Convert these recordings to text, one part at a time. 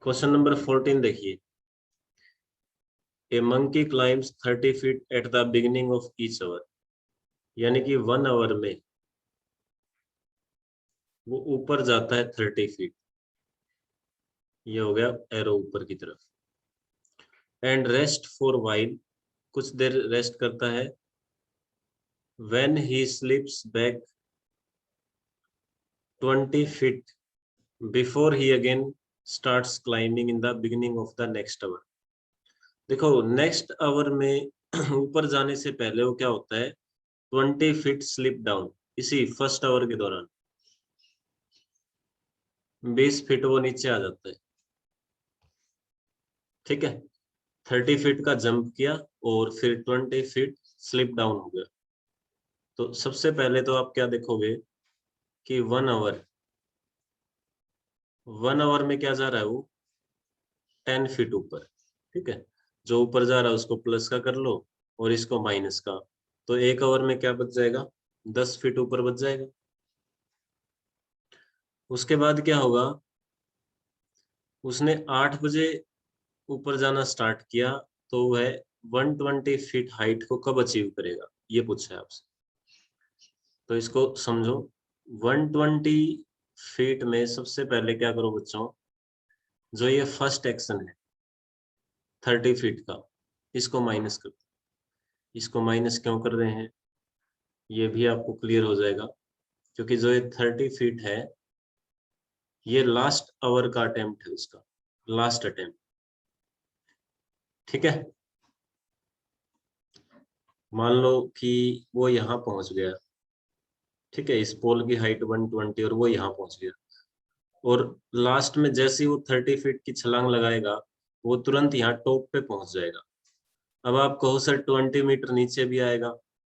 Question number 14 देखिए। A monkey climbs 30 feet at the beginning of each hour, यानी कि 1 our में वो ऊपर जाता है 30 फीट। ये हो गया एरो ऊपर की तरफ। एंड रेस्ट फॉर वाइल, कुछ देर रेस्ट करता है। When he slips back 20 feet before he again starts climbing in the beginning of the next hour. देखो नेक्स्ट आवर में ऊपर जाने से पहले वो क्या होता है, 20 फीट स्लिप डाउन। इसी फर्स्ट आवर के दौरान 20 फीट वो नीचे आ जाता है। ठीक है, 30 फीट का जंप किया और फिर 20 फीट स्लिप डाउन हो गया। तो सबसे पहले तो आप क्या देखोगे कि 1 आवर में क्या जा रहा है, वो 10 फीट ऊपर। ठीक है, जो ऊपर जा रहा है उसको प्लस का कर लो और इसको माइनस का, तो 1 आवर में क्या बच जाएगा, 10 फीट ऊपर बच जाएगा। उसके बाद क्या होगा, उसने 8 बजे ऊपर जाना स्टार्ट किया, तो वह 120 फीट हाइट को कब अचीव करेगा, ये पूछा है आपसे। तो इसको समझो, 120 फीट में सबसे पहले क्या करो बच्चों, जो ये फर्स्ट एक्शन है 30 फीट का, इसको माइनस कर दो। इसको माइनस क्यों कर रहे हैं, ये भी आपको क्लियर हो जाएगा। क्योंकि जो ये 30 फीट है, ये लास्ट आवर का अटेम्प्ट है, उसका लास्ट अटेम्प्ट। ठीक है, मान लो कि वो यहाँ पहुंच गया। ठीक है, इस पोल की हाइट 120 और वो यहाँ पहुंच गया, और लास्ट में जैसे ही वो 30 फीट की छलांग लगाएगा, वो तुरंत यहाँ टॉप पे पहुंच जाएगा। अब आप कहो सर 20 मीटर नीचे भी आएगा,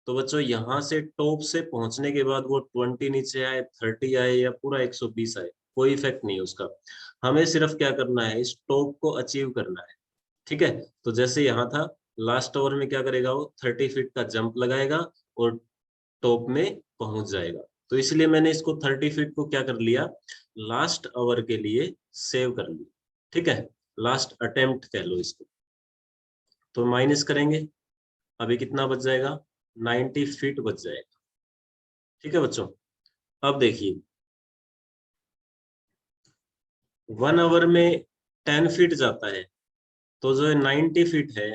तो बच्चों यहाँ से टॉप से पहुंचने के बाद वो 20 नीचे आए, 30 आए या पूरा 120 आए, कोई इफेक्ट नहीं है उसका। हमें सिर्फ क्या करना है, इस टॉप को अचीव करना है। ठीक है, तो जैसे यहाँ था, लास्ट ओवर में क्या करेगा, वो 30 फीट का जंप लगाएगा और टॉप में पहुंच जाएगा। तो इसलिए मैंने इसको 30 फीट को क्या कर लिया, लास्ट आवर के लिए सेव कर लिया। ठीक है, लास्ट अटेम्प्ट कह लो इसको। तो माइनस करेंगे, अभी कितना बच जाएगा, 90 फीट बच जाएगा। ठीक है बच्चों, अब देखिए 1 आवर में 10 फीट जाता है, तो जो 90 फीट है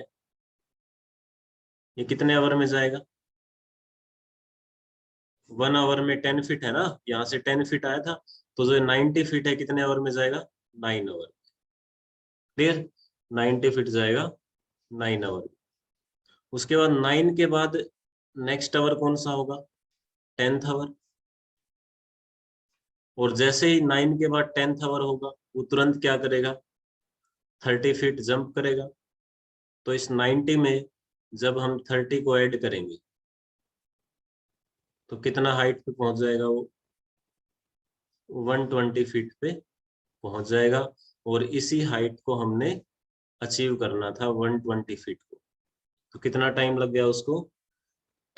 ये कितने आवर में जाएगा। 1 आवर में 10 फीट है ना, यहाँ से 10 फीट आया था, तो जो 90 फीट है कितने आवर में जाएगा, 9 आवर। क्लियर, 90 फीट जाएगा 9 आवर। उसके बाद 9 के बाद नेक्स्ट आवर कौन सा होगा, 10th आवर। और जैसे ही 9 के बाद 10th आवर होगा, वो तुरंत क्या करेगा, 30 फीट जंप करेगा। तो इस 90 में जब हम 30 को ऐड करेंगे, तो कितना हाइट पे पहुंच जाएगा वो, 120 फीट पे पहुंच जाएगा। और इसी हाइट को हमने अचीव करना था, 120 फीट को। तो कितना टाइम लग गया उसको,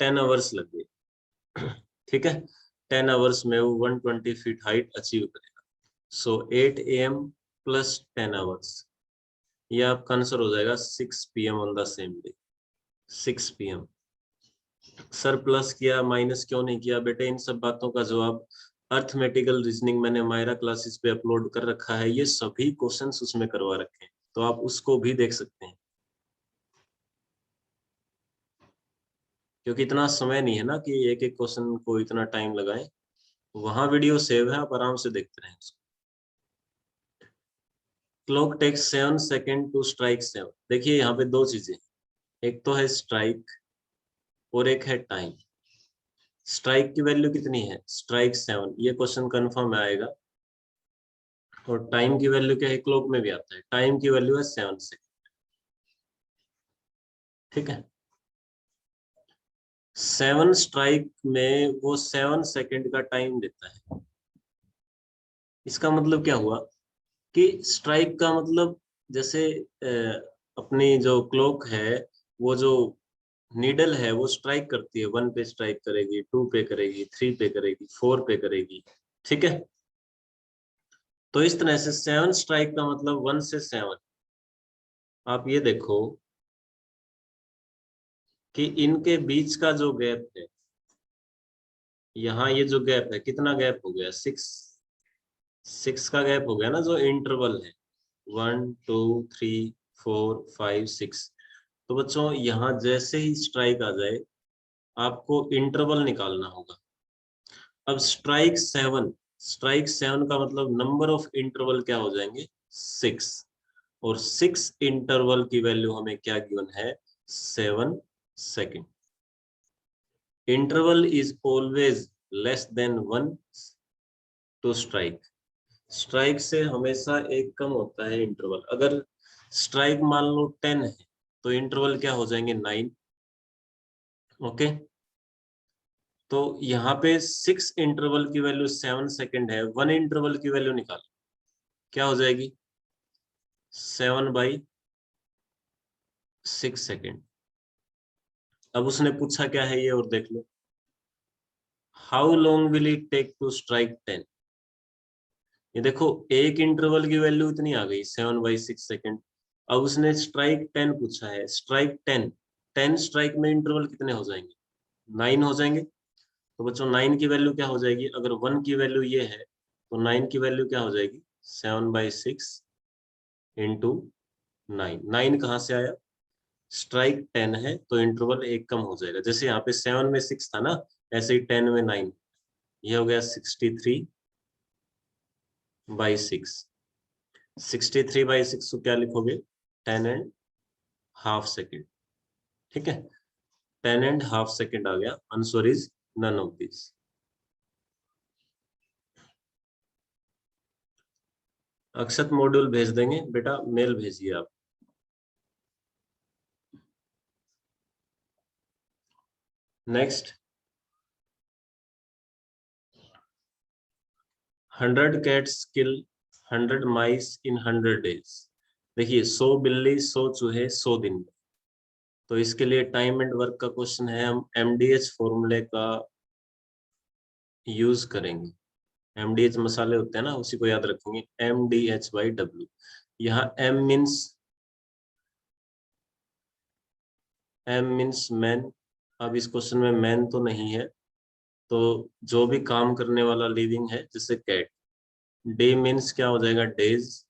10 आवर्स लग गए। ठीक है, 10 आवर्स में वो 120 फीट हाइट अचीव करेगा। सो 8 AM प्लस 10 आवर्स, ये आपका आंसर हो जाएगा 6 PM on the same day. 6 PM। Sir plus किया माइनस क्यों नहीं किया, बेटे इन सब बातों का जवाब अर्थमेटिकल रीजनिंग मैंने मायरा क्लासेस पे अपलोड कर रखा है, ये सभी क्वेश्चंस उसमें करवा रखे हैं, तो आप उसको भी देख सकते हैं। क्योंकि इतना समय नहीं है ना कि एक एक क्वेश्चन को इतना टाइम लगाएं, वहां वीडियो सेव है, आप आराम से देखते रहें उसको। Clock takes 7 second to strike 7। देखिए यहाँ पे दो चीजें, एक तो है स्ट्राइक और एक है टाइम। स्ट्राइक की वैल्यू कितनी है, स्ट्राइक 7, ये क्वेश्चन कंफर्म आएगा। और टाइम की वैल्यू क्या है, क्लॉक में भी आता है, टाइम की वैल्यू है 7 सेकेंड। ठीक है, 7 स्ट्राइक में वो 7 सेकेंड का टाइम देता है। इसका मतलब क्या हुआ कि स्ट्राइक का मतलब, जैसे अपनी जो क्लॉक है, वो जो नीडल है वो स्ट्राइक करती है, 1 पे स्ट्राइक करेगी, 2 पे करेगी, 3 पे करेगी, 4 पे करेगी। ठीक है, तो इस तरह से 7 स्ट्राइक का मतलब 1 से 7। आप ये देखो कि इनके बीच का जो गैप है, यहाँ ये जो गैप है, कितना गैप हो गया? 6 का गैप हो गया ना, जो इंटरवल है 1 2 3 4 5 6। तो बच्चों यहाँ जैसे ही स्ट्राइक आ जाए आपको इंटरवल निकालना होगा। अब स्ट्राइक 7 का मतलब नंबर ऑफ इंटरवल क्या हो जाएंगे? 6। और 6 इंटरवल की वैल्यू हमें क्या गिवन है? 7 second. Interval is always less than 1 to strike. Strike से हमेशा एक कम होता है इंटरवल। अगर स्ट्राइक मान लो 10 है तो इंटरवल क्या हो जाएंगे? 9। ओके, तो यहाँ पे 6 इंटरवल की वैल्यू 7 सेकेंड है, 1 इंटरवल की वैल्यू निकालो, क्या हो जाएगी? 7/6 सेकेंड। अब उसने पूछा क्या है ये और देख लो, how long will it take to strike 10। ये देखो एक इंटरवल की वैल्यू इतनी आ गई 7/6 सेकेंड। अब उसने स्ट्राइक 10 पूछा है, स्ट्राइक 10 स्ट्राइक में इंटरवल कितने हो जाएंगे? 9 हो जाएंगे। तो बच्चों 9 की वैल्यू क्या हो जाएगी? अगर 1 की वैल्यू ये है तो 9 की वैल्यू क्या हो जाएगी? 7/6 इंटू 9। 9 कहाँ से आया? स्ट्राइक 10 है तो इंटरवल एक कम हो जाएगा। जैसे यहाँ पे 7 में 6 था ना, ऐसे ही 10 में 9। ये हो गया 63/6। 63/6 को क्या लिखोगे? 10.5 सेकेंड। ठीक है, 10.5 सेकेंड आ गया। Answer is none of this. Akshat module भेज देंगे बेटा, मेल भेजिए आप। Next, 100 cats kill 100 mice in 100 days। देखिए 100 बिल्ली 100 चूहे 100 दिन में। तो इसके लिए टाइम एंड वर्क का क्वेश्चन है, हम एमडीएच फॉर्मूले का यूज करेंगे। एमडीएच मसाले होते हैं ना, उसी को याद रखेंगे, MDH/W। यहाँ एम मीन्स मैन। अब इस क्वेश्चन में मैन तो नहीं है, तो जो भी काम करने वाला लिविंग है जैसे कैट। डे मीन्स क्या हो जाएगा? डेज।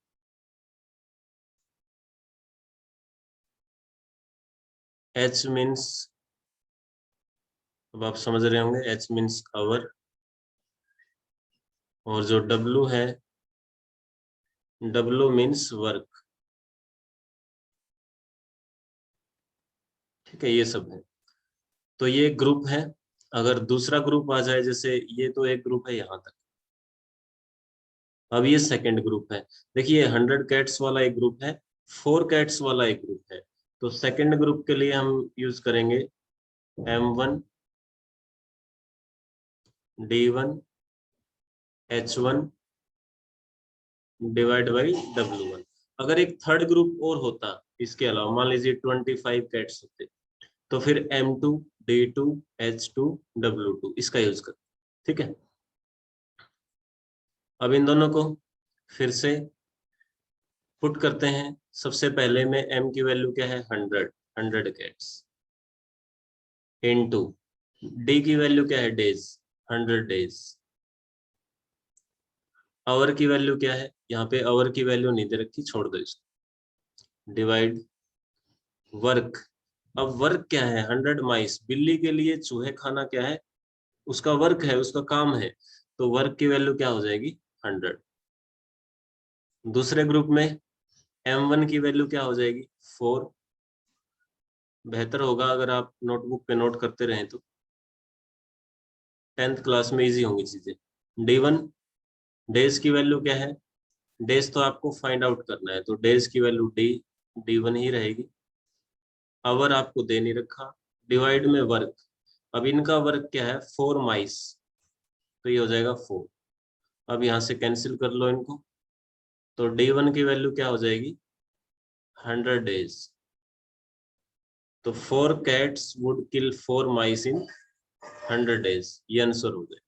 एच मीन्स, अब आप समझ रहे होंगे, एच मीन्स आवर। और जो डब्लू है, डब्लू मीन्स वर्क। ठीक है, ये सब है। तो ये ग्रुप है। अगर दूसरा ग्रुप आ जाए, जैसे ये तो एक ग्रुप है यहाँ तक, अब ये सेकंड ग्रुप है। देखिए 100 कैट्स वाला एक ग्रुप है, 4 कैट्स वाला एक ग्रुप है। तो सेकंड ग्रुप के लिए हम यूज करेंगे M1 D1 H1 divide by W1। अगर एक थर्ड ग्रुप और होता इसके अलावा, मान लीजिए 25 कैट्स होते, तो फिर M2 D2 H2 W2 इसका यूज कर। ठीक है, अब इन दोनों को फिर से पुट करते हैं। सबसे पहले में M की वैल्यू क्या है? 100 कैट्स इनटू D की वैल्यू क्या है? Days, 100 days. आवर की वैल्यू क्या है? यहाँ पे आवर की वैल्यू नहीं दे रखी, छोड़ दो इसको। Divide work. अब वर्क क्या है? 100 माइस। बिल्ली के लिए चूहे खाना क्या है? उसका वर्क है, उसका काम है। तो वर्क की वैल्यू क्या हो जाएगी? 100। दूसरे ग्रुप में M1 की वैल्यू क्या हो जाएगी? 4। बेहतर होगा अगर आप नोटबुक पे नोट करते रहें तो 10th क्लास में इजी होंगी चीजें। D1, डेज की वैल्यू क्या है? डेज तो आपको फाइंड आउट करना है, तो डेज की वैल्यू D1 ही रहेगी। आवर आपको दे नहीं रखा। डिवाइड में वर्क। अब इनका वर्क क्या है? 4 माइस, तो ये हो जाएगा 4। अब यहाँ से कैंसिल कर लो इनको, तो D1 की वैल्यू क्या हो जाएगी? 100 डेज। तो 4 cats would kill 4 mice in 100 days, ये आंसर हो जाएगा।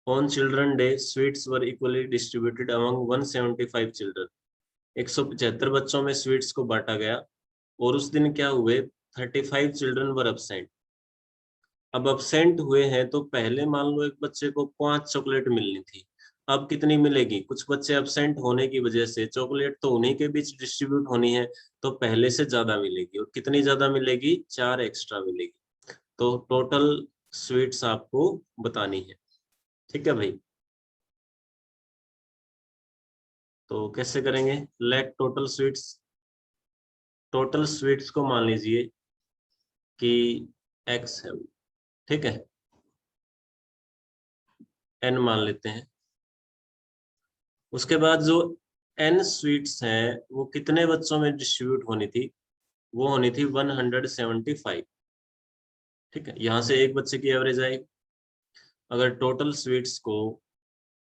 On children day sweets were equally distributed among 175 children. 175 बच्चों में स्वीट्स को बांटा गया और उस दिन क्या हुए, 35 चिल्ड्रन वर अब्सेंट। अब अब्सेंट हुए हैं तो पहले मान लो एक बच्चे को 5 चॉकलेट मिलनी थी, अब कितनी मिलेगी? कुछ बच्चे अब्सेंट होने की वजह से चॉकलेट तो उन्हीं के बीच डिस्ट्रीब्यूट होनी है, तो पहले से ज्यादा मिलेगी। और कितनी ज्यादा मिलेगी? 4 एक्स्ट्रा मिलेगी। तो टोटल स्वीट्स आपको बतानी है। ठीक है भाई, तो कैसे करेंगे? लेट टोटल स्वीट्स को मान लीजिए कि एक्स है। ठीक है, एन मान लेते हैं। उसके बाद जो एन स्वीट्स हैं वो कितने बच्चों में डिस्ट्रीब्यूट होनी थी? वो होनी थी 175। ठीक है, यहां से एक बच्चे की एवरेज आएगी। अगर टोटल स्वीट्स को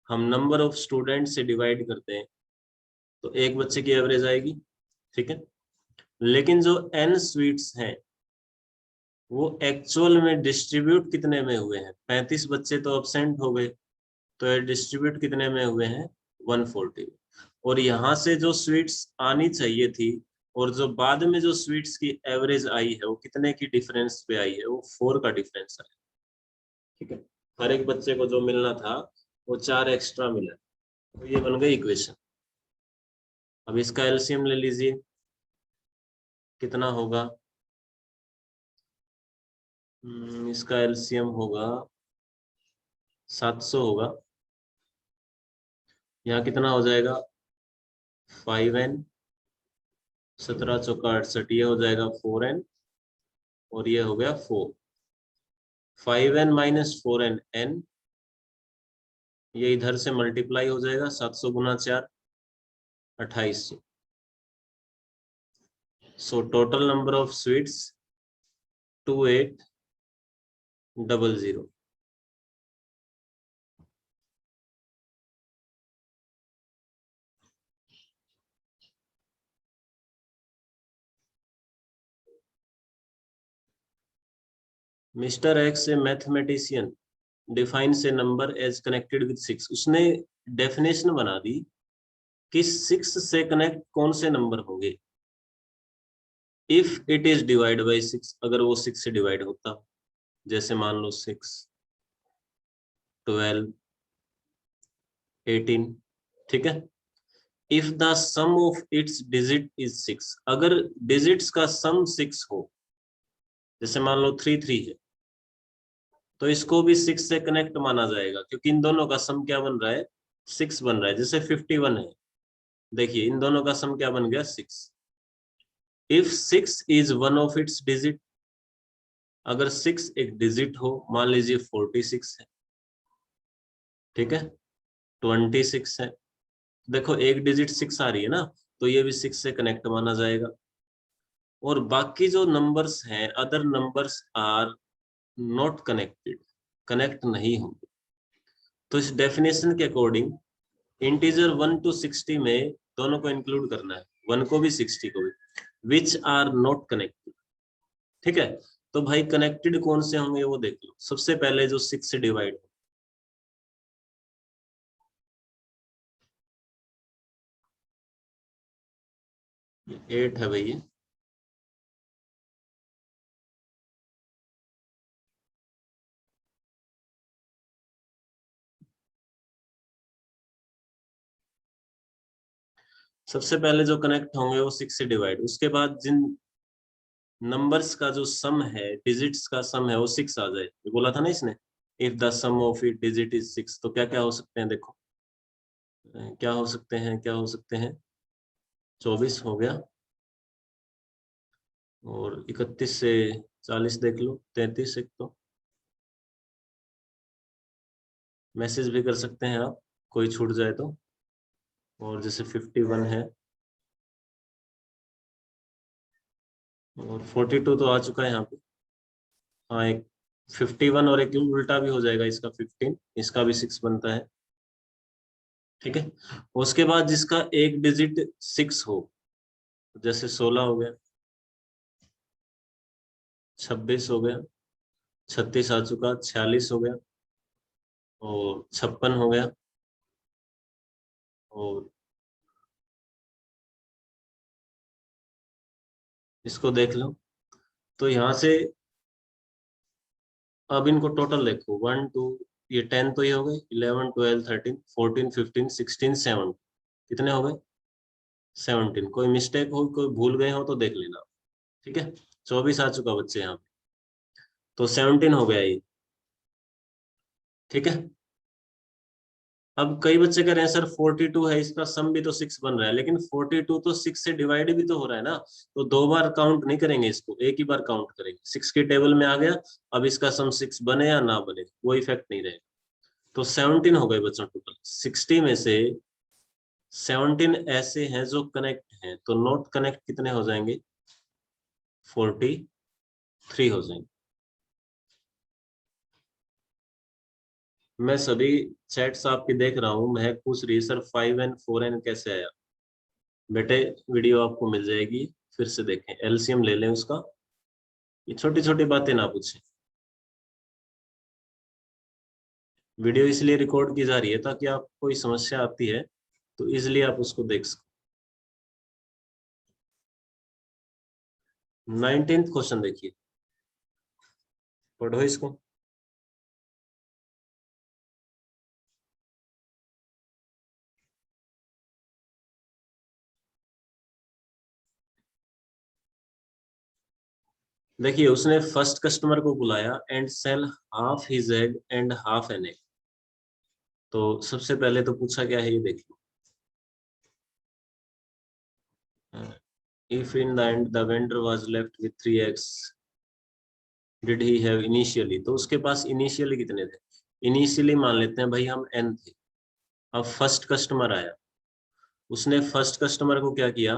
हम नंबर ऑफ स्टूडेंट से डिवाइड करते हैं तो एक बच्चे की एवरेज आएगी। ठीक है, लेकिन जो एन स्वीट्स हैं वो एक्चुअल में डिस्ट्रीब्यूट कितने में हुए हैं? 35 बच्चे तो अब्सेंट हो गए, तो ये डिस्ट्रीब्यूट कितने में हुए हैं? 140। और यहाँ से जो स्वीट्स आनी चाहिए थी और जो बाद में जो स्वीट्स की एवरेज आई है वो कितने की डिफरेंस पे आई है? वो 4 का डिफरेंस है। ठीक है, हर एक बच्चे को जो मिलना था वो 4 एक्स्ट्रा मिला। तो ये बन गई इक्वेशन। अब इसका एलसीएम ले लीजिए, कितना होगा? इसका एलसीएम होगा 700 होगा। यहाँ कितना हो जाएगा? 5n, 17 चौका 68, ये हो जाएगा 4n और ये हो गया 4। 5n माइनस 4n n, ये इधर से मल्टीप्लाई हो जाएगा। 700 गुना 4, 2800। So total number of sweets 2800। Mister X a mathematician defines a number as connected with 6। उसने डेफिनेशन बना दी कि 6 से कनेक्ट कौन से नंबर होंगे। If it is divide by 6, अगर वो 6 से डिवाइड होता, जैसे मान लो 6, 12, 18। ठीक है, if the sum of its digit is 6, अगर डिजिट्स का सम 6 हो, जैसे मान लो 3 3 है, तो इसको भी 6 से कनेक्ट माना जाएगा, क्योंकि इन दोनों का सम क्या बन रहा है? 6 बन रहा है। जैसे 51 है, देखिए इन दोनों का सम क्या बन गया? 6। If 6 is one of its digit, अगर 6 एक डिजिट हो, मान लीजिए 46 है। ठीक है, 26 है। देखो एक डिजिट 6 आ रही है ना, तो ये भी 6 से कनेक्ट माना जाएगा। और बाकी जो नंबर्स हैं, other numbers are not connected, connect नहीं होंगे। तो इस डेफिनेशन के अकॉर्डिंग इंटीजर 1 to 60 में दोनों को इंक्लूड करना है, 1 को भी 60 को भी, विच आर नॉट कनेक्टेड। ठीक है, तो भाई कनेक्टेड कौन से होंगे वो देख लो। सबसे पहले जो 6 से डिवाइड, 8 है भैया। सबसे पहले जो कनेक्ट होंगे वो 6 से डिवाइड, उसके बाद जिन नंबर्स का जो सम है, डिजिट्स का सम है, वो 6 आ जाए। ये बोला था ना इसने, if the sum of it digit is 6, तो क्या क्या हो सकते हैं देखो। क्या हो सकते हैं, क्या हो सकते हैं? 24 हो गया, और 31 से 40 देख लो, 33 एक तो। मैसेज भी कर सकते हैं आप, कोई छूट जाए तो। और जैसे 51 है, और 42 तो आ चुका है यहाँ पे। हाँ, एक 51 और एक उल्टा भी हो जाएगा इसका, 15, इसका भी 6 बनता है। ठीक है, उसके बाद जिसका एक डिजिट 6 हो, जैसे 16 हो गया, 26 हो गया, 36 आ चुका, 46 हो गया, और 56 हो गया, और इसको देख लो। तो यहाँ से अब इनको टोटल देखो, 1 2, ये 10 तो ये हो गए, 11 12 13 14 15 16 7, कितने हो गए? 17। कोई मिस्टेक हो, कोई भूल गए हो तो देख लेना। ठीक है, 24 आ चुका बच्चे यहाँ पे, तो 17 हो गया ये। ठीक है, अब कई बच्चे कह रहे हैं सर 42 है, इसका सम भी तो 6 बन रहा है, लेकिन 42 तो 6 से डिवाइड भी तो हो रहा है ना, तो दो बार काउंट नहीं करेंगे इसको, एक ही बार काउंट करेंगे। 6 की टेबल में आ गया, अब इसका सम 6 बने या ना बने वो इफेक्ट नहीं रहेगा। तो 17 हो गए बच्चों टोटल। 60 में से 17 ऐसे हैं जो कनेक्ट हैं, तो नॉट कनेक्ट कितने हो जाएंगे? 43 हो जाएंगे। मैं सभी चैट्स आपकी देख रहा हूँ, मैं पूछ रही है सर 5n 4n कैसे आया? बेटे वीडियो आपको मिल जाएगी, फिर से देखें, एलसीएम ले लें उसका। ये छोटी छोटी बातें ना पूछें। वीडियो इसलिए रिकॉर्ड की जा रही है ताकि आप कोई समस्या आती है तो इजिली आप उसको देख सको। 19th क्वेश्चन देखिए, पढ़ो इसको। देखिए उसने फर्स्ट कस्टमर को बुलाया and sell half his egg and half an egg. तो सबसे पहले तो पूछा क्या है ये देख लो। If in the end the vendor was left with 3 eggs did he have initially, तो उसके पास इनिशियली कितने थे? इनिशियली मान लेते हैं भाई हम n थे। अब फर्स्ट कस्टमर आया, उसने फर्स्ट कस्टमर को क्या किया?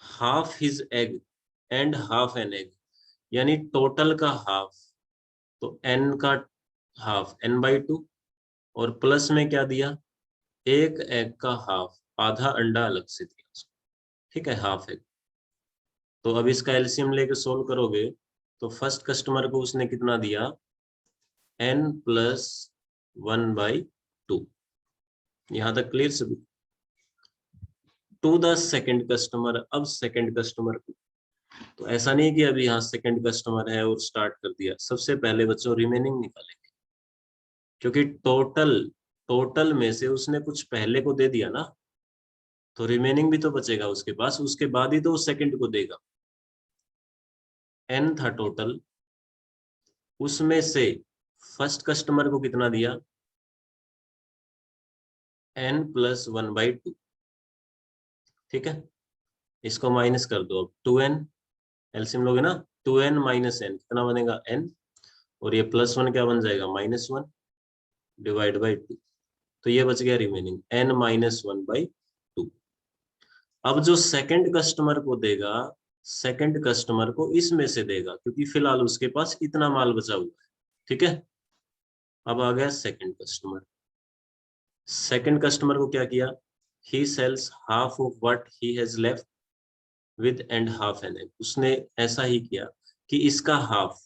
Half his egg and half an egg, यानी टोटल का हाफ, तो n का हाफ n/2, और प्लस में क्या दिया? एक एग का हाफ, आधा अंडा अलग से दिया उसको। ठीक है, हाफ एग। तो अब इसका एलसीएम लेके सोल्व करोगे तो फर्स्ट कस्टमर को उसने कितना दिया? n+1/2। यहां तक क्लियर सभी? टू द सेकंड कस्टमर, अब सेकंड कस्टमर को, तो ऐसा नहीं कि अभी यहाँ सेकंड कस्टमर है और स्टार्ट कर दिया, सबसे पहले बच्चों रिमेनिंग निकालेंगे, क्योंकि टोटल टोटल में से उसने कुछ पहले को दे दिया ना, तो रिमेनिंग भी तो बचेगा उसके पास, उसके बाद ही तो उस सेकंड को देगा। n था टोटल, उसमें से फर्स्ट कस्टमर को कितना दिया? n+1/2। ठीक है, इसको माइनस कर दो, अब 2n, एलसीएम लोगे ना, 2n माइनस n कितना बनेगा? n, और ये +1 क्या बन जाएगा? -1 डिवाइड बाई 2। तो ये बच गया रिमेनिंग n-1/2। अब जो सेकंड कस्टमर को देगा, सेकंड कस्टमर को इसमें से देगा, क्योंकि फिलहाल उसके पास इतना माल बचा हुआ है। ठीक है, अब आ गया सेकंड कस्टमर। सेकंड कस्टमर को क्या किया? He sells half of what he has left with and half an egg. उसने ऐसा ही किया कि इसका हाफ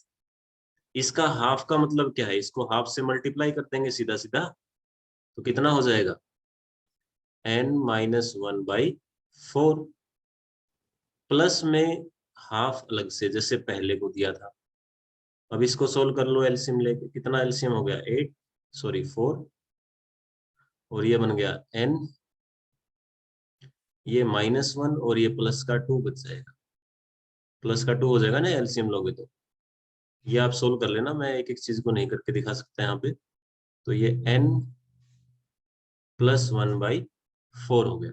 का मतलब क्या है? इसको हाफ से मल्टीप्लाई कर देंगे सीधा सीधा, तो कितना हो जाएगा? n-1/4, प्लस में हाफ अलग से जैसे पहले को दिया था। अब इसको सोल्व कर लो एलसीएम लेके, कितना एलसीएम हो गया? 8, सॉरी 4, और ये बन गया n, ये -1 और ये प्लस का 2 बच जाएगा, प्लस का 2 हो जाएगा ना एलसीएम लोगे तो। ये आप सोल्व कर लेना, मैं एक एक चीज को नहीं करके दिखा सकता यहाँ पे। तो ये n+1/4 हो गया।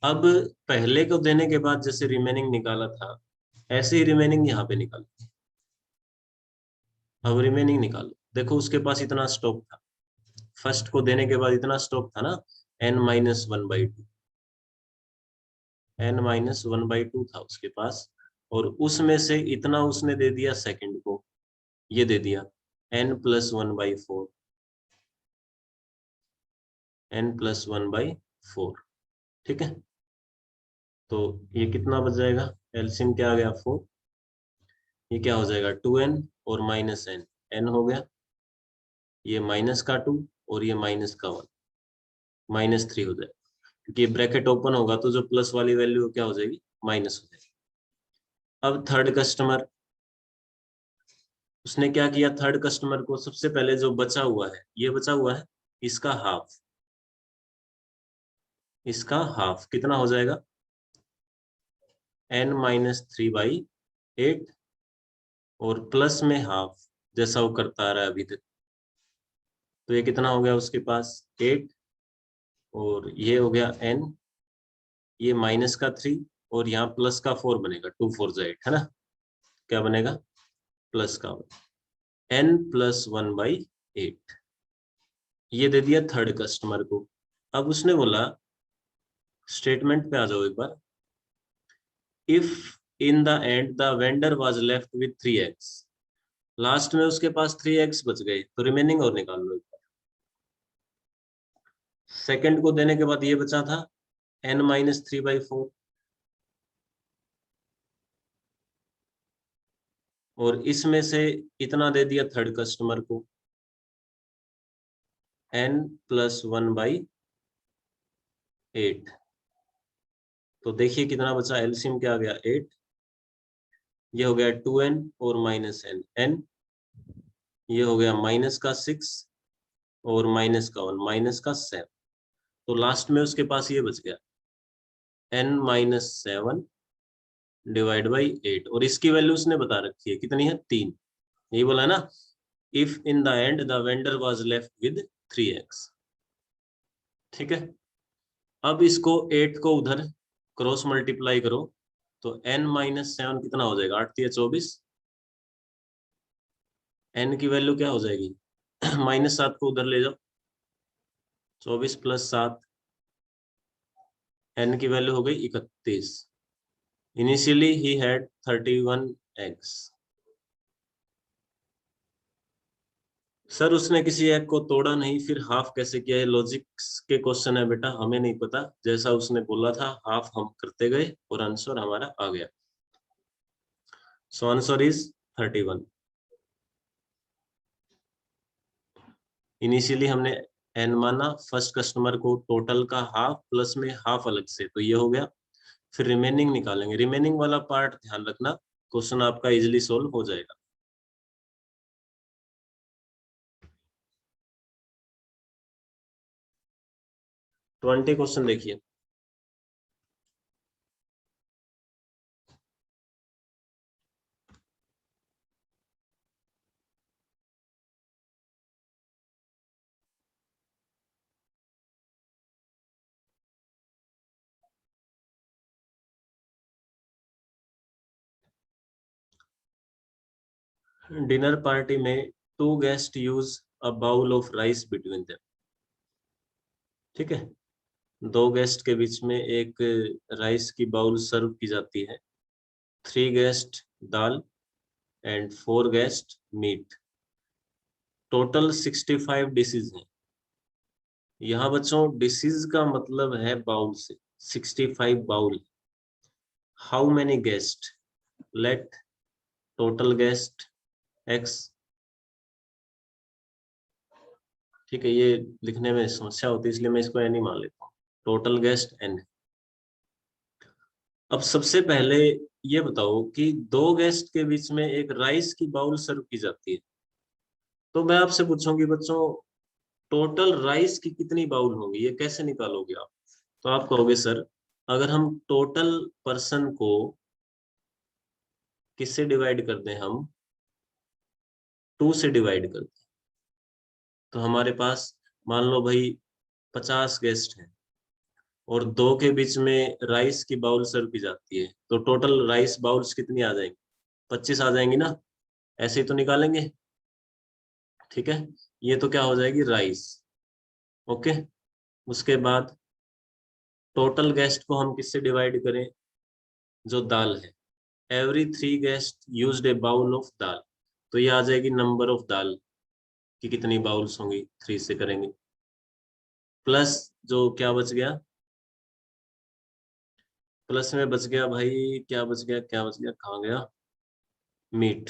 अब पहले को देने के बाद जैसे रिमेनिंग निकाला था, ऐसे ही रिमेनिंग यहाँ पे निकालो। अब रिमेनिंग निकालो, देखो उसके पास इतना स्टॉक था, फर्स्ट को देने के बाद इतना स्टॉक था ना, n-1/2, n-1/2 था उसके पास, और उसमें से इतना उसने दे दिया सेकंड को, ये दे दिया n+1/4, n+1/4। ठीक है, तो ये कितना बच जाएगा? एलसीएम क्या आ गया? 4, ये क्या हो जाएगा? 2n और -n, n हो गया, ये माइनस का 2 और ये माइनस का 1, -3 हो जाएगा, क्योंकि ये ब्रैकेट ओपन होगा तो जो प्लस वाली वैल्यू क्या हो जाएगी, माइनस हो जाएगी। अब थर्ड कस्टमर, उसने क्या किया, थर्ड कस्टमर को सबसे पहले जो बचा हुआ है, ये बचा हुआ है, इसका हाफ, इसका हाफ कितना हो जाएगा, n-3/8 और प्लस में हाफ, जैसा वो करता आ रहा है अभी तक। तो ये कितना हो गया उसके पास 8, और ये हो गया n, ये माइनस का 3 और यहाँ प्लस का 4 बनेगा, 2 4 8 है ना, क्या बनेगा, प्लस का n+1/8, ये दे दिया थर्ड कस्टमर को। अब उसने बोला, स्टेटमेंट पे आ जाओ एक बार, if in the end the vendor was left with 3x, last में उसके पास 3x बच गए, तो रिमेनिंग और निकाल लो एक बार। सेकंड को देने के बाद ये बचा था n-3/4, और इसमें से इतना दे दिया थर्ड कस्टमर को, n+1/8। तो देखिए कितना बचा, एलसीएम क्या आ गया 8, ये हो गया 2n और -n, ये हो गया माइनस का 6 और माइनस का 1, -7। तो लास्ट में उसके पास ये बच गया n-7 डिवाइड बाई 8, और इसकी वैल्यू उसने बता रखी है कितनी है, 3। यही बोला है ना, if in the end the vendor was left with 3x। ठीक है, अब इसको 8 को उधर क्रॉस मल्टीप्लाई करो, तो n-7 कितना हो जाएगा, 8×3 = 24, n की वैल्यू क्या हो जाएगी -7 को उधर ले जाओ, 24 + 7, n की वैल्यू हो गई 31। Initially he had 31 eggs। Sir उसने किसी एग को तोड़ा नहीं, फिर हाफ कैसे किया है, लॉजिक्स के क्वेश्चन है बेटा, हमें नहीं पता, जैसा उसने बोला था हाफ हम करते गए और आंसर हमारा आ गया। So answer is 31। इनिशियली हमने n माना, फर्स्ट कस्टमर को टोटल का हाफ प्लस में हाफ अलग से, तो ये हो गया। फिर रिमेनिंग निकालेंगे, रिमेनिंग वाला पार्ट ध्यान रखना, क्वेश्चन आपका इजिली सोल्व हो जाएगा। 20 क्वेश्चन देखिए। डिनर पार्टी में 2 guest use a bowl of rice between them. ठीक है, 2 गेस्ट के बीच में एक राइस की बाउल सर्व की जाती है। 3 guest dal and 4 guest meat. Total 65 dishes हैं। यहाँ बच्चों डिशेज का मतलब है बाउल से, 65 bowl. How many guest, let total guest X. ठीक है, ये लिखने में समस्या होती है इसलिए मैं इसको एन ही मान लेता हूँ, टोटल गेस्ट एन। अब सबसे पहले ये बताओ कि 2 गेस्ट के बीच में एक राइस की बाउल सर्व की जाती है, तो मैं आपसे पूछूंगी बच्चों, टोटल राइस की कितनी बाउल होंगी, ये कैसे निकालोगे आप। तो आप कहोगे सर, अगर हम टोटल पर्सन को किससे डिवाइड कर दें, हम 2 से डिवाइड कर दें, तो हमारे पास मान लो भाई 50 गेस्ट हैं और 2 के बीच में राइस की बाउल सर्व की जाती है, तो टोटल राइस बाउल्स कितनी आ जाएंगी, 25 आ जाएंगी ना, ऐसे ही तो निकालेंगे। ठीक है, ये तो क्या हो जाएगी, राइस। ओके, उसके बाद टोटल गेस्ट को हम किससे डिवाइड करें, जो दाल है, every 3 guest used a bowl of dal, तो ये आ जाएगी नंबर ऑफ दाल की कितनी बाउल्स होंगी, 3 से करेंगे, प्लस जो क्या बच गया, प्लस में बच गया भाई, क्या बच गया, क्या बच गया, कहाँ गया, मीट।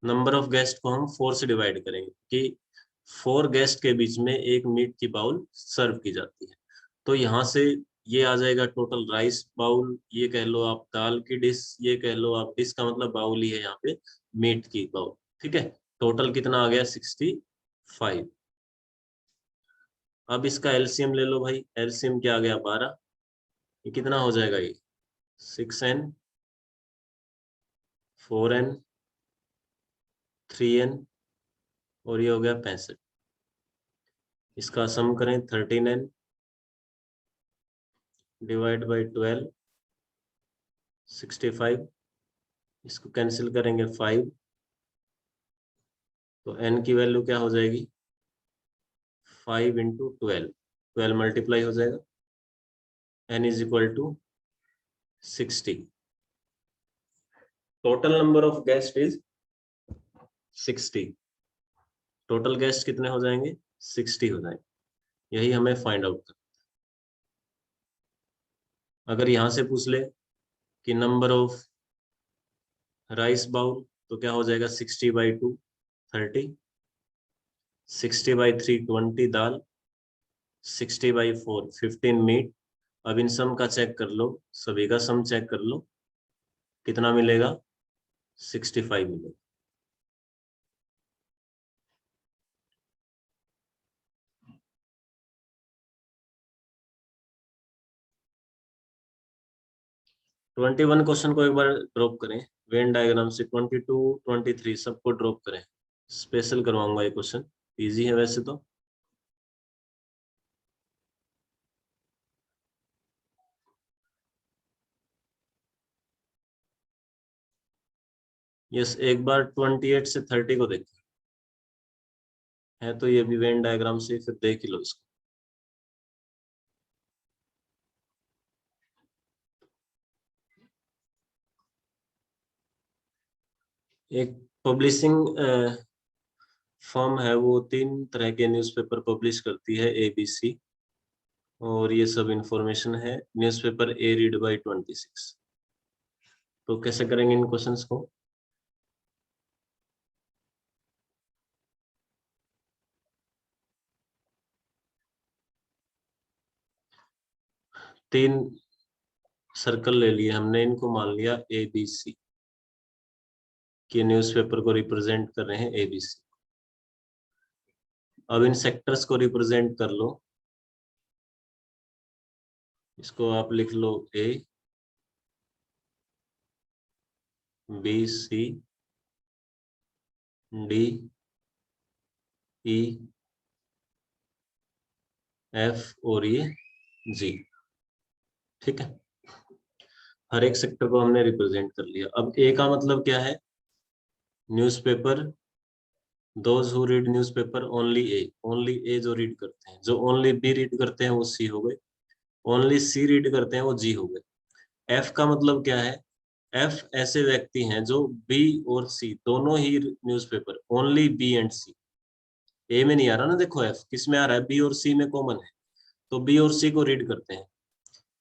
नंबर ऑफ गेस्ट को हम 4 से डिवाइड करेंगे कि 4 गेस्ट के बीच में एक मीट की बाउल सर्व की जाती है। तो यहाँ से ये आ जाएगा टोटल राइस बाउल, ये कह लो आप दाल की डिश, ये कह लो आप डिश का मतलब बाउल ही है यहाँ पे मीट की बाउल। ठीक है, टोटल कितना आ गया 65। अब इसका एलसीएम ले लो भाई, एलसीएम क्या आ गया 12, ये कितना हो जाएगा ये 6n 4n 3n और ये हो गया 65। इसका सम करें 13n डिवाइड बाई 12 65, इसको कैंसिल करेंगे 5, तो n की वैल्यू क्या हो जाएगी 5 इंटू 12, 12 मल्टीप्लाई हो जाएगा, n is equal to 60। Total number of guest is 60, total guest कितने हो जाएंगे 60 हो जाएंगे, यही हमें फाइंड आउट करना। अगर यहां से पूछ ले कि नंबर ऑफ राइस बाउल, तो क्या हो जाएगा 60/2 30, 60/3 20 दाल, 60/4 15 मीट। अब इन सम का चेक कर लो, सभी का सम चेक कर लो, कितना मिलेगा 65 मिलेगा। ट्वेंटी वन क्वेश्चन को एक बार ड्रॉप करें, वेन डायग्राम से 22 23 सबको ड्रॉप करें, स्पेशल करवाऊंगा ये क्वेश्चन, इजी है वैसे तो। यस, एक बार 28 से 30 को देखिए, है तो ये भी वेन डायग्राम से, फिर देख ही लो इसको। एक पब्लिशिंग फर्म है, वो 3 तरह के न्यूज़पेपर पब्लिश करती है, ABC, और ये सब इंफॉर्मेशन है। Newspaper A read by 26। तो कैसे करेंगे इन क्वेश्चंस को, तीन सर्कल ले लिए हमने, इनको मान लिया ABC, कि न्यूज़पेपर को रिप्रेजेंट कर रहे हैं ABC। अब इन सेक्टर्स को रिप्रेजेंट कर लो, इसको आप लिख लो A B C D E F और ये G। ठीक है, हर एक सेक्टर को हमने रिप्रेजेंट कर लिया। अब ए का मतलब क्या है, newspaper, those who read newspaper only A, only A जो रीड करते हैं, जो ओनली बी रीड करते हैं वो सी हो गए, ओनली सी रीड करते हैं वो जी हो गए। एफ का मतलब क्या है, एफ ऐसे व्यक्ति हैं जो बी और सी दोनों ही न्यूज़पेपर, ओनली बी एंड सी, ए में नहीं आ रहा ना, देखो एफ किस में आ रहा है, बी और सी में कॉमन है, तो बी और सी को रीड करते हैं।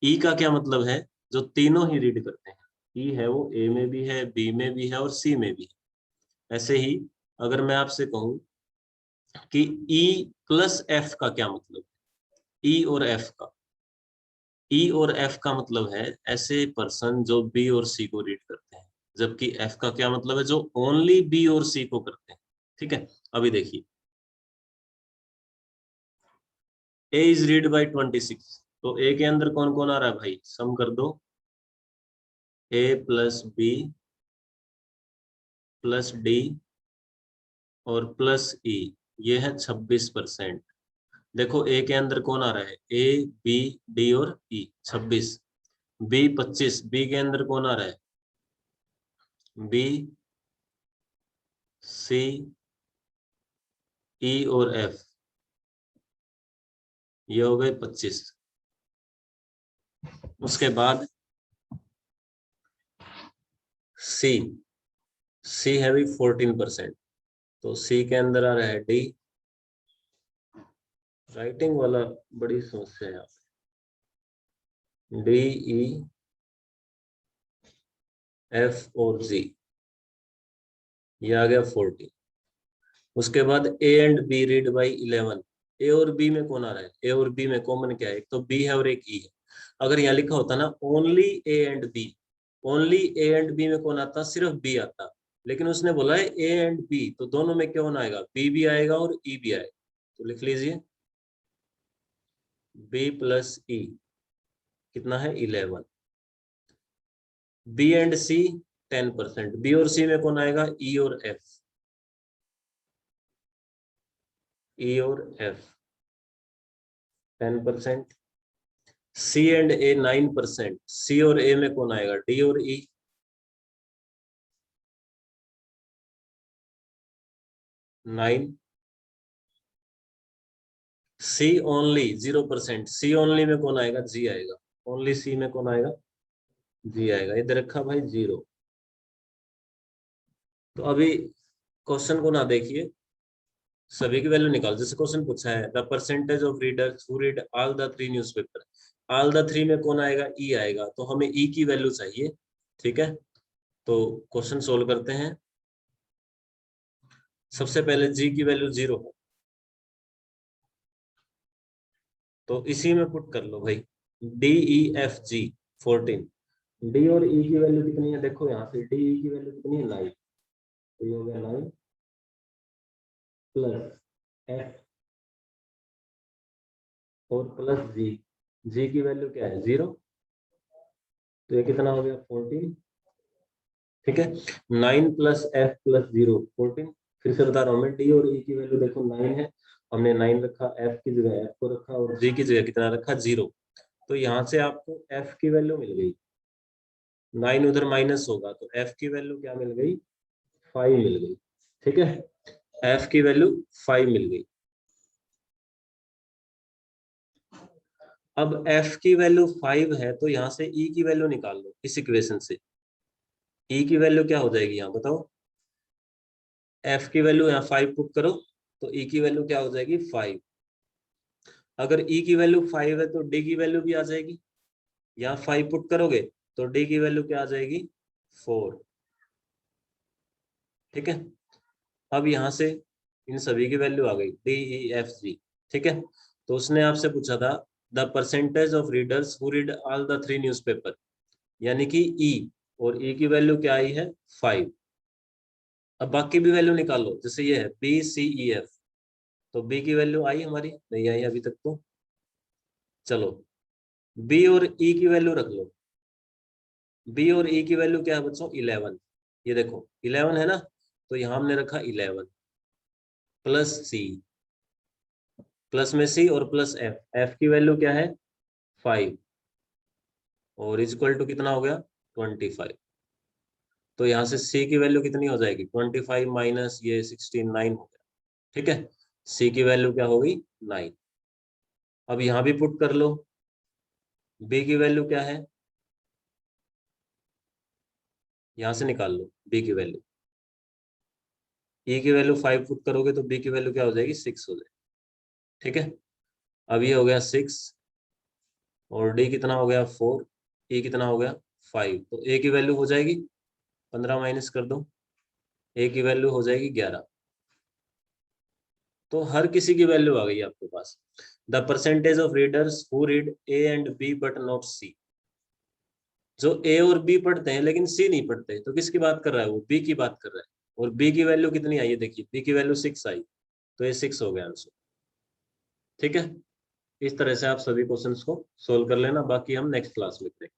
ई का क्या मतलब है, जो तीनों ही रीड करते हैं, ई है वो ए में भी है, बी में भी है और सी में भी है। ऐसे ही अगर मैं आपसे कहूं कि ई प्लस एफ का क्या मतलब, ई और एफ का, ई और एफ का मतलब है ऐसे पर्सन जो बी और सी को रीड करते हैं, जबकि एफ का क्या मतलब है, जो ओनली बी और सी को करते हैं। ठीक है, अभी देखिए, ए इज रीड बाई 26, तो ए के अंदर कौन कौन आ रहा है भाई, सम कर दो, ए प्लस बी प्लस डी और प्लस ई, ये है 26%। देखो ए के अंदर कौन आ रहा है, ए बी डी और ई 26, बी 25, बी के अंदर कौन आ रहा है, बी सी ई और एफ, ये हो गए 25। उसके बाद सी, सी है भी 14%, तो सी के अंदर आ रहा है डी, राइटिंग वाला बड़ी समस्या है यहाँ पे, डी ई एफ और जी। ये आ गया 40। उसके बाद A and B read by 11। A और बी में कौन आ रहा है? ए और बी में कॉमन क्या है? एक तो बी है और एक ई है। अगर यहाँ लिखा होता ना only A and B, only A and B में कौन आता? सिर्फ बी आता। लेकिन उसने बोला है ए एंड बी, तो दोनों में कौन आएगा? बी भी आएगा और ई भी आएगा। तो लिख लीजिए बी प्लस ई कितना है? 11। B and C 10%। बी और सी में कौन आएगा? ई और एफ। ई और एफ 10%। सी एंड ए 9%। सी और ए में कौन आएगा? डी और ई। 9। सी ओनली 0%। सी ओनली में कौन आएगा? जी आएगा। ओनली सी में कौन आएगा? जी आएगा। इधर रखा भाई 0। तो अभी क्वेश्चन को ना देखिए, सभी की वैल्यू निकाल। जैसे क्वेश्चन पूछा है the percentage of readers who read all the 3 newspaper. All the 3 में कौन आएगा? ई आएगा। तो हमें ई की वैल्यू चाहिए। ठीक है, तो क्वेश्चन सोल्व करते हैं। सबसे पहले जी की वैल्यू 0 है, तो इसी में पुट कर लो भाई। D E F G 14। D और ई की वैल्यू कितनी है? देखो यहाँ से डी ई की वैल्यू कितनी है? 9। तो ये हो गया 9 प्लस एफ और प्लस जी। जी की वैल्यू क्या है? 0। तो ये कितना हो गया? 14। ठीक है, 9 प्लस एफ प्लस 0 14। फिर से बता रहा हूँ मैं, डी और ई की वैल्यू देखो 9 है, हमने 9 रखा, एफ की जगह एफ को रखा और जी की जगह कितना रखा? 0। तो यहाँ से आपको एफ की वैल्यू मिल गई। 9 उधर माइनस होगा तो एफ की वैल्यू क्या मिल गई? 5 मिल गई। ठीक है, एफ की वैल्यू 5 मिल गई। अब एफ की वैल्यू 5 है तो यहाँ से ई की वैल्यू निकाल लो इस इक्वेशन से। ई की वैल्यू क्या हो जाएगी यहाँ बताओ? एफ की वैल्यू यहाँ 5 पुट करो तो ई की वैल्यू क्या हो जाएगी? 5। अगर ई की वैल्यू 5 है तो डी की वैल्यू भी आ जाएगी। यहाँ 5 पुट करोगे तो डी की वैल्यू क्या आ जाएगी? 4। ठीक है, अब यहाँ से इन सभी की वैल्यू आ गई डी ई एफ जी। ठीक है, तो उसने आपसे पूछा था the percentage of readers who read all the 3 newspaper, यानी कि ई, और ई की वैल्यू क्या आई है? 5। अब बाकी भी वैल्यू निकाल लो। जैसे ये है बी सी ई एफ, तो बी की वैल्यू आई हमारी? नहीं आई अभी तक। तो चलो बी और ई की वैल्यू रख लो। बी और ई की वैल्यू क्या है बच्चों? 11। ये देखो 11 है ना, तो यहाँ हमने रखा 11 प्लस सी, प्लस में सी और प्लस एफ। एफ की वैल्यू क्या है? 5 और इक्वल टू कितना हो गया? 25। तो यहाँ से सी की वैल्यू कितनी हो जाएगी? 25 माइनस ये 16 9 हो गया। ठीक है, सी की वैल्यू क्या हो गई? 9। अब यहाँ भी पुट कर लो। बी की वैल्यू क्या है? यहाँ से निकाल लो बी की वैल्यू। ई की वैल्यू 5 पुट करोगे तो बी की वैल्यू क्या हो जाएगी? 6 हो जाएगी। ठीक है, अब ये हो गया 6 और डी कितना हो गया? 4। ए कितना हो गया? 5। तो ए की वैल्यू हो जाएगी 15 माइनस कर दो, ए की वैल्यू हो जाएगी 11। तो हर किसी की वैल्यू आ गई आपके पास। The percentage of readers who read A and B but not C. जो ए और बी पढ़ते हैं लेकिन सी नहीं पढ़ते, तो किसकी बात कर रहा है? वो बी की बात कर रहा है। और बी की वैल्यू कितनी आई है? देखिए बी की वैल्यू 6 आई, तो ये 6 हो गया आंसर। ठीक है, इस तरह से आप सभी क्वेश्चंस को सोल्व कर लेना, बाकी हम नेक्स्ट क्लास में करेंगे।